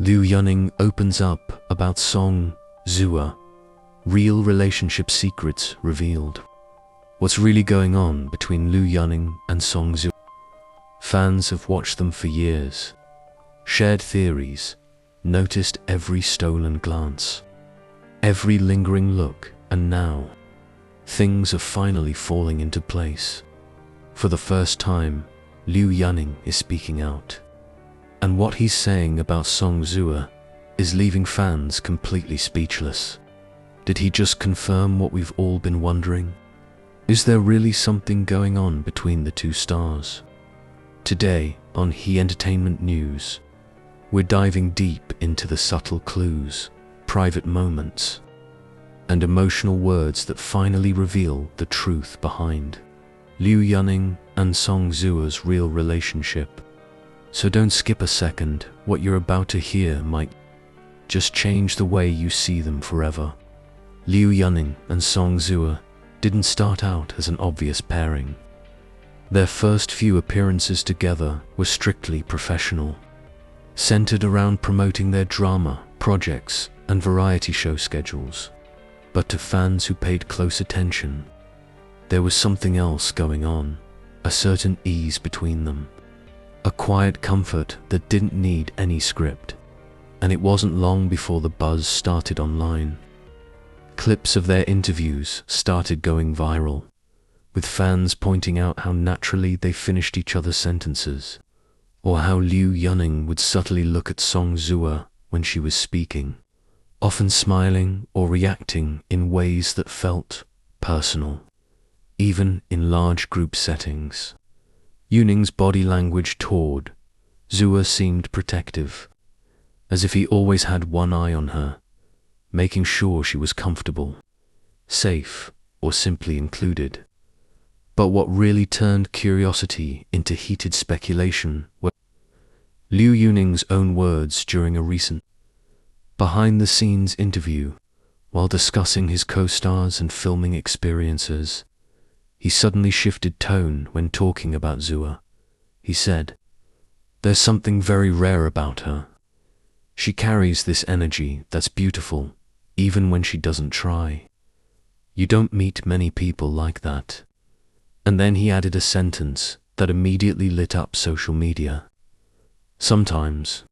Liu Yuning opens up about Song Zuer, real relationship secrets revealed. What's really going on between Liu Yuning and Song Zuer? Fans have watched them for years, shared theories, noticed every stolen glance, every lingering look, and now things are finally falling into place. For the first time, Liu Yuning is speaking out. And what he's saying about Song Zuer is leaving fans completely speechless. Did he just confirm what we've all been wondering? Is there really something going on between the two stars? Today, on Hee Entertainment News, we're diving deep into the subtle clues, private moments, and emotional words that finally reveal the truth behind Liu Yuning and Song Zuer's real relationship. So don't skip a second. What you're about to hear might just change the way you see them forever. Liu Yuning and Song Zuer didn't start out as an obvious pairing. Their first few appearances together were strictly professional, centered around promoting their drama, projects, and variety show schedules. But to fans who paid close attention, there was something else going on, a certain ease between them. A quiet comfort that didn't need any script, and it wasn't long before the buzz started online. Clips of their interviews started going viral, with fans pointing out how naturally they finished each other's sentences, or how Liu Yuning would subtly look at Song Zuer when she was speaking, often smiling or reacting in ways that felt personal, even in large group settings. Yuning's body language toward Zuer seemed protective, as if he always had one eye on her, making sure she was comfortable, safe, or simply included. But what really turned curiosity into heated speculation were Liu Yuning's own words during a recent behind-the-scenes interview. While discussing his co-stars and filming experiences, he suddenly shifted tone when talking about Zuer. He said, "There's something very rare about her. She carries this energy that's beautiful, even when she doesn't try. You don't meet many people like that." And then he added a sentence that immediately lit up social media. "Sometimes,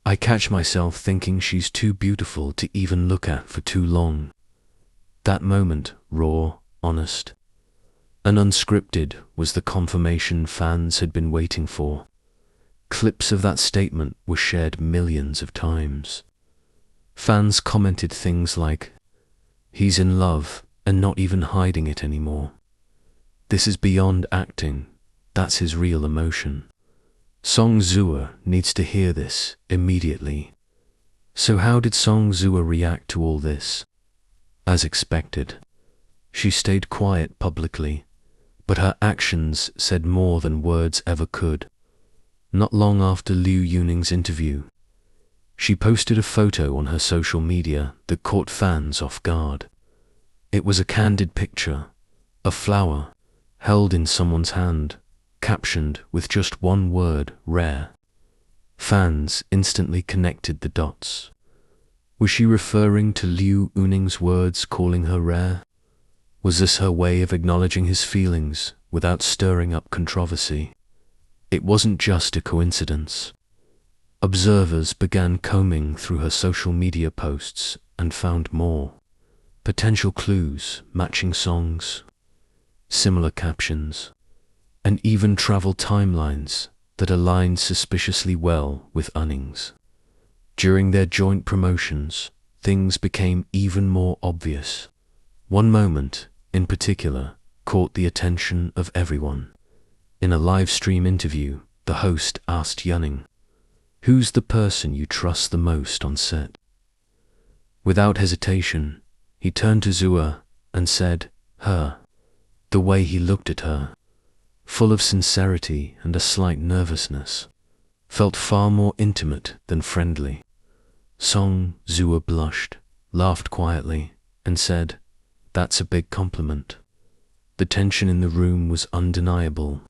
I catch myself thinking she's too beautiful to even look at for too long." That moment, raw, honest, and unscripted, was the confirmation fans had been waiting for. Clips of that statement were shared millions of times. Fans commented things like, "He's in love and not even hiding it anymore. This is beyond acting, that's his real emotion." Song Zuer needs to hear this immediately. So how did Song Zuer react to all this? As expected, she stayed quiet publicly, but her actions said more than words ever could. Not long after Liu Yuning's interview, she posted a photo on her social media that caught fans off guard. It was a candid picture, a flower held in someone's hand, captioned with just one word, "rare." Fans instantly connected the dots. Was she referring to Liu Yuning's words calling her rare? Was this her way of acknowledging his feelings without stirring up controversy? It wasn't just a coincidence. Observers began combing through her social media posts and found more potential clues, matching songs, similar captions, and even travel timelines that aligned suspiciously well with Yuning's. During their joint promotions, things became even more obvious. One moment, in particular, caught the attention of everyone. In a live stream interview, the host asked Yuning, "Who's the person you trust the most on set?" Without hesitation, he turned to Zuer and said, "Her." The way he looked at her, full of sincerity and a slight nervousness, felt far more intimate than friendly. Song Zuer blushed, laughed quietly, and said, "That's a big compliment." The tension in the room was undeniable.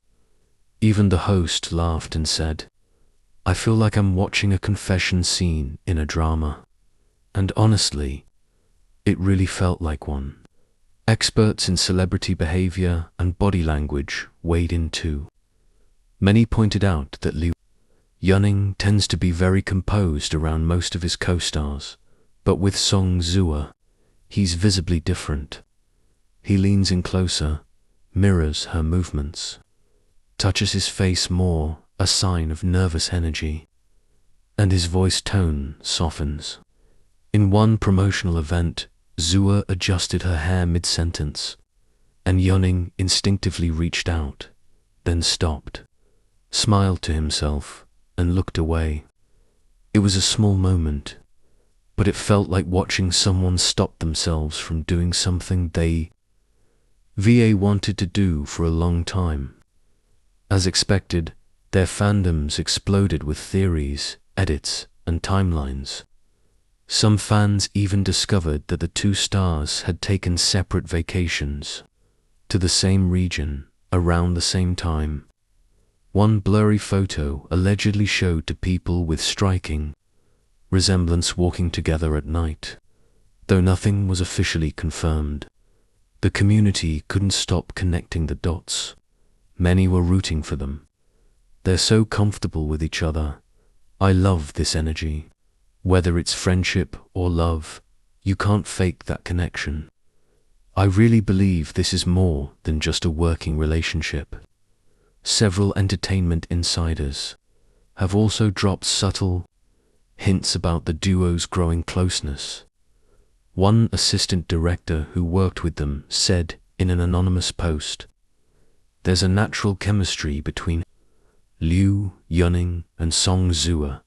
Even the host laughed and said, I feel like I'm watching a confession scene in a drama. And honestly, it really felt like one. Experts in celebrity behavior and body language weighed in too. Many pointed out that Liu Yuning tends to be very composed around most of his co-stars, but with Song Zuer, he's visibly different. He leans in closer, mirrors her movements, touches his face more, a sign of nervous energy, and his voice tone softens. In one promotional event, Zuer adjusted her hair mid-sentence, and Yuning instinctively reached out, then stopped, smiled to himself, and looked away. It was a small moment, but it felt like watching someone stop themselves from doing something they wanted to do for a long time. As expected, their fandoms exploded with theories, edits, and timelines. Some fans even discovered that the two stars had taken separate vacations to the same region around the same time. One blurry photo allegedly showed two people with striking resemblance walking together at night. Though nothing was officially confirmed, the community couldn't stop connecting the dots. Many were rooting for them. They're so comfortable with each other. I love this energy. Whether it's friendship or love, you can't fake that connection. I really believe this is more than just a working relationship. Several entertainment insiders have also dropped subtle hints about the duo's growing closeness. One assistant director who worked with them said in an anonymous post, "There's a natural chemistry between Liu Yuning and Song Zuer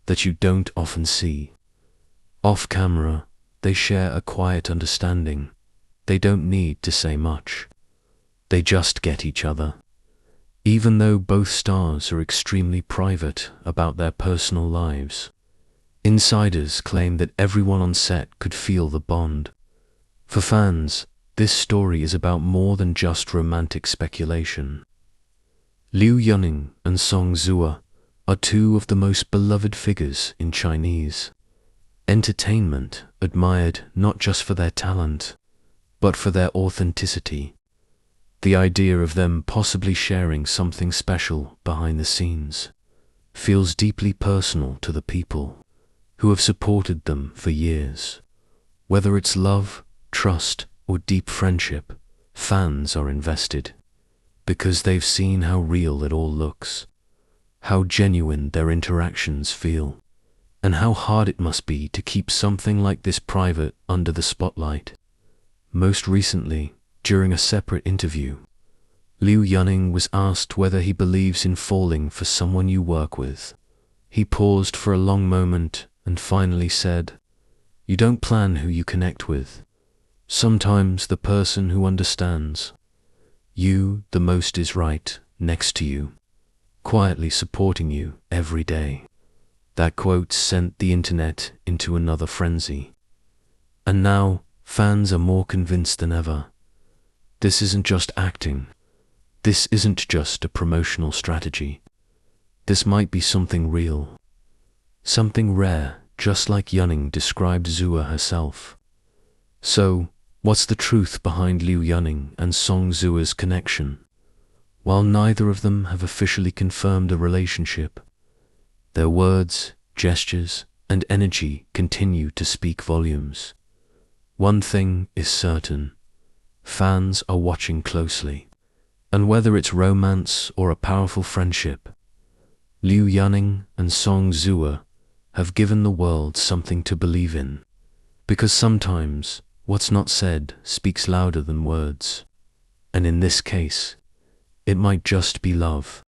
that you don't often see. Off camera, they share a quiet understanding. They don't need to say much. They just get each other." Even though both stars are extremely private about their personal lives, insiders claim that everyone on set could feel the bond. For fans, this story is about more than just romantic speculation. Liu Yuning and Song Zuer are two of the most beloved figures in Chinese entertainment, admired not just for their talent, but for their authenticity. The idea of them possibly sharing something special behind the scenes feels deeply personal to the people who have supported them for years. Whether it's love, trust, or deep friendship, fans are invested because they've seen how real it all looks, how genuine their interactions feel, and how hard it must be to keep something like this private under the spotlight. Most recently, during a separate interview, Liu Yuning was asked whether he believes in falling for someone you work with. He paused for a long moment and finally said, "You don't plan who you connect with. Sometimes the person who understands you the most is right next to you, quietly supporting you every day." That quote sent the internet into another frenzy. And now, fans are more convinced than ever. This isn't just acting. This isn't just a promotional strategy. This might be something real. Something rare, just like Yuning described Zuer herself. So, what's the truth behind Liu Yuning and Song Zuer's connection? While neither of them have officially confirmed a relationship, their words, gestures, and energy continue to speak volumes. One thing is certain. Fans are watching closely. And whether it's romance or a powerful friendship, Liu Yuning and Song Zuer have given the world something to believe in. Because sometimes what's not said speaks louder than words. And in this case, it might just be love.